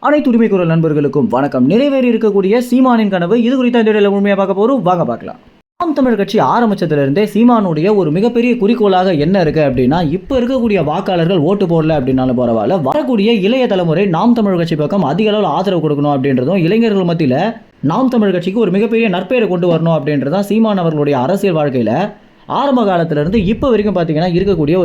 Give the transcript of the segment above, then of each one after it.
அனைத்து உரிமை குரல் நண்பர்களுக்கும் வணக்கம். நிறைவேறி இருக்கக்கூடிய சீமானின் கனவு இது குறித்த இந்த வீடியோல முழுமையா பார்க்க போறோம். வாங்க பார்க்கலாம். நாம் தமிழ் கட்சி ஆரம்பிச்சதுல இருந்தே சீமானுடைய ஒரு மிகப்பெரிய குறிக்கோளாக என்ன இருக்கு அப்படின்னா, இப்ப இருக்கக்கூடிய வாக்காளர்கள் ஓட்டு போடல அப்படின்னாலும் பரவாயில்ல, வரக்கூடிய இளைய தலைமுறை நாம் தமிழ் கட்சி பக்கம் அதிக அளவில் ஆதரவு கொடுக்கணும் அப்படின்றதும், இளைஞர்கள் மத்தியில நாம் தமிழ் கட்சிக்கு ஒரு மிகப்பெரிய நற்பெயரை கொண்டு வரணும் அப்படின்றதான் சீமான் அவர்களுடைய அரசியல் வாழ்க்கையில ஆரம்ப காலத்திலிருந்து இப்போ வரைக்கும் பார்த்தீங்கன்னா இருக்கக்கூடிய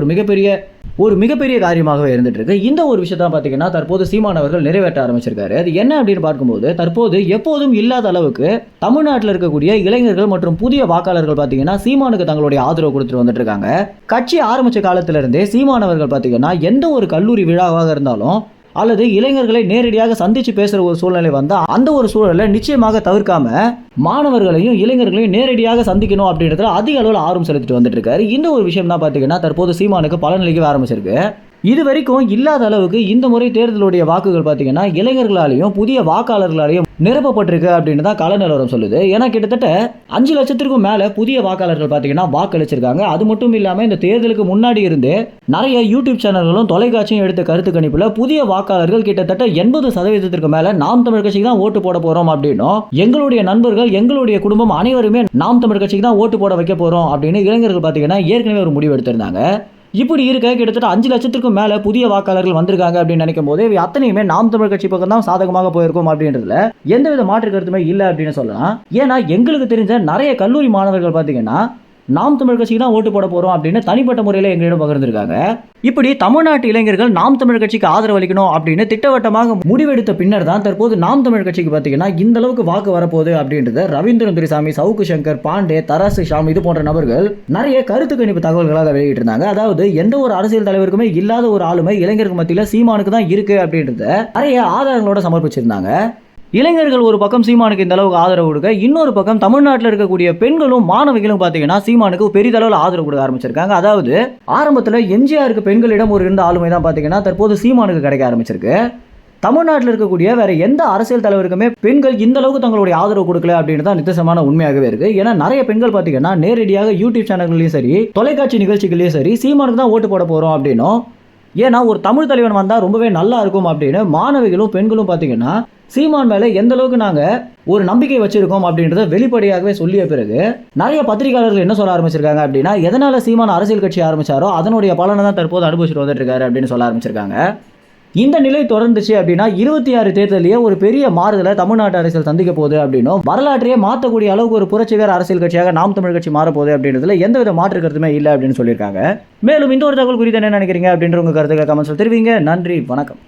ஒரு மிகப்பெரிய காரியமாகவே இருந்துட்டு இருக்கு. இந்த ஒரு விஷயத்தான் பார்த்தீங்கன்னா தற்போது சீமான் அவர்கள் நிறைவேற்ற ஆரம்பிச்சிருக்காரு. அது என்ன அப்படின்னு பார்க்கும்போது, தற்போது எப்போதும் இல்லாத அளவுக்கு தமிழ்நாட்டில் இருக்கக்கூடிய இளைஞர்கள் மற்றும் புதிய வாக்காளர்கள் பார்த்தீங்கன்னா சீமானுக்கு தங்களுடைய ஆதரவு கொடுத்துட்டு வந்துட்டு இருக்காங்க. கட்சி ஆரம்பிச்ச காலத்திலிருந்தே சீமான் அவர்கள் பார்த்தீங்கன்னா எந்த ஒரு கல்லூரி விழாவாக இருந்தாலும் அல்லது இளைஞர்களை நேரடியாக சந்திச்சு பேசுற ஒரு சூழ்நிலை வந்தா அந்த ஒரு சூழலை நிச்சயமாக தவிர்க்காம மாணவர்களையும் இளைஞர்களையும் நேரடியாக சந்திக்கணும் அப்படின்றதுல அதிக அளவில் ஆர்வம் செலுத்திட்டு வந்துட்டு இருக்காரு. இந்த ஒரு விஷயம் தான் பாத்தீங்கன்னா தற்போது சீமானுக்கு பலனளிக்க ஆரம்பிச்சிருக்கு. இது வரைக்கும் இல்லாத அளவுக்கு இந்த முறை தேர்தலுடைய வாக்குகள் பார்த்தீங்கன்னா இளைஞர்களாலையும் புதிய வாக்காளர்களாலையும் நிரப்பப்பட்டிருக்கு அப்படின்னு தான் கள நிலவரம் சொல்லுது. ஏன்னா கிட்டத்தட்ட 5 லட்சத்திற்கும் மேல புதிய வாக்காளர்கள் பார்த்தீங்கன்னா வாக்களிச்சிருக்காங்க. அது மட்டும் இல்லாமல் இந்த தேர்தலுக்கு முன்னாடி இருந்து நிறைய யூடியூப் சேனல்களும் தொலைக்காட்சியும் எடுத்த கருத்து கணிப்புல புதிய வாக்காளர்கள் கிட்டத்தட்ட 80% மேல நாம் தமிழ் கட்சிக்கு தான் ஓட்டு போட போறோம் அப்படின்னும், எங்களுடைய நண்பர்கள் எங்களுடைய குடும்பம் அனைவருமே நாம் தமிழ் கட்சிக்கு தான் ஓட்டு போட வைக்க போறோம் அப்படின்னு இளைஞர்கள் பார்த்தீங்கன்னா ஏற்கனவே ஒரு முடிவு எடுத்திருந்தாங்க. இப்படி இருக்க கிட்டத்தட்ட 5 லட்சத்திற்கும் மேல புதிய வாக்காளர்கள் வந்திருக்காங்க அப்படின்னு நினைக்கும் போது அத்தனையுமே நாம் தமிழ் கட்சி பக்கம் தான் சாதகமாக போயிருக்கும் அப்படின்றதுல எந்தவித மாற்று கருத்துமே இல்லை அப்படின்னு சொல்லலாம். ஏன்னா எங்களுக்கு தெரிஞ்ச நிறைய கல்லூரி மாணவர்கள் பார்த்தீங்கன்னா நாம் தமிழ் கட்சிக்கு தான் ஓட்டு போட போறோம் அப்படின்னு தனிப்பட்ட முறையில் எங்களிடம் பகிர்ந்திருக்காங்க. இப்படி தமிழ்நாட்டு இளைஞர்கள் நாம் தமிழ் கட்சிக்கு ஆதரவு அளிக்கணும் அப்படின்னு திட்டவட்டமாக முடிவெடுத்த பின்னர் தான் தற்போது நாம் தமிழ் கட்சிக்கு பார்த்தீங்கன்னா இந்த அளவுக்கு வாக்கு வரப்போகுது அப்படின்றத ரவீந்திரன் துரைசாமி, சவுக்கு சங்கர், பாண்டே, தராசு ஷாம் இது போன்ற நபர்கள் நிறைய கருத்து கணிப்பு தகவல்களாக வெளியிட்டிருந்தாங்க. அதாவது எந்த ஒரு அரசியல் தலைவருக்குமே இல்லாத ஒரு ஆளுமை இளைஞர்கள் மத்தியில் சீமானுக்கு தான் இருக்கு அப்படின்றத நிறைய ஆதாரங்களோட சமர்ப்பிச்சிருந்தாங்க. இளைஞர்கள் ஒரு பக்கம் சீமானுக்கு இந்த அளவுக்கு ஆதரவு கொடுக்க, இன்னொரு பக்கம் தமிழ்நாட்டில் இருக்கக்கூடிய பெண்களும் மாணவிகளும் பார்த்தீங்கன்னா சீமானுக்கு பெரிதளவில் ஆதரவு கொடுக்க ஆரம்பிச்சிருக்காங்க. அதாவது ஆரம்பத்தில் எம்ஜிஆருக்கு பெண்களிடம் ஒரு இருந்த ஆளுமை தான் பார்த்தீங்கன்னா தற்போது சீமானுக்கு கிடைக்க ஆரம்பிச்சிருக்கு. தமிழ்நாட்டில் இருக்கக்கூடிய வேற எந்த அரசியல் தலைவருக்குமே பெண்கள் இந்த அளவுக்கு தங்களுடைய ஆதரவு கொடுக்கல அப்படின்னு தான் நிதர்சனமான உண்மையாகவே இருக்கு. ஏன்னா நிறைய பெண்கள் பார்த்தீங்கன்னா நேரடியாக யூடியூப் சேனல்களையும் சரி தொலைக்காட்சி நிகழ்ச்சிகளையும் சரி சீமானுக்கு தான் ஓட்டு போட போறோம் அப்படின்னும், ஏன்னா ஒரு தமிழ் தலைவன் வந்தால் ரொம்பவே நல்லா இருக்கும் அப்படின்னு மாணவிகளும் பெண்களும் பார்த்தீங்கன்னா சீமான் மேலே எந்த அளவுக்கு நாங்கள் ஒரு நம்பிக்கை வச்சிருக்கோம் அப்படின்றத வெளிப்படையாகவே சொல்லிய பிறகு நிறைய பத்திரிகையாளர்கள் என்ன சொல்ல ஆரம்பிச்சிருக்காங்க அப்படின்னா, எதனால சீமான் அரசியல் கட்சி ஆரம்பிச்சாரோ அதனுடைய பலனை தான் தற்போது அனுபவிச்சுட்டு வந்துட்டு இருக்காரு அப்படின்னு சொல்ல ஆரம்பிச்சிருக்காங்க. இந்த நிலை தொடர்ந்துச்சு அப்படின்னா 26 தேர்தலையே ஒரு பெரிய மாறுதலை தமிழ்நாட்டு அரசியல் சந்திக்க போகுது அப்படின்னும், வரலாற்றையே மாற்றக்கூடிய அளவுக்கு ஒரு புரட்சிகர அரசியல் கட்சியாக நாம் தமிழ் கட்சி மாறப்போகுது அப்படின்றதுல எந்தவித மாற்று கருத்துமே இல்லை அப்படின்னு சொல்லியிருக்காங்க. மேலும் இந்த ஒரு தகவல் குறித்து என்ன நினைக்கிறீங்க அப்படின்ற உங்க கருத்துக்களை கமெண்ட்ஸ்ல தெரிவிங்க. நன்றி, வணக்கம்.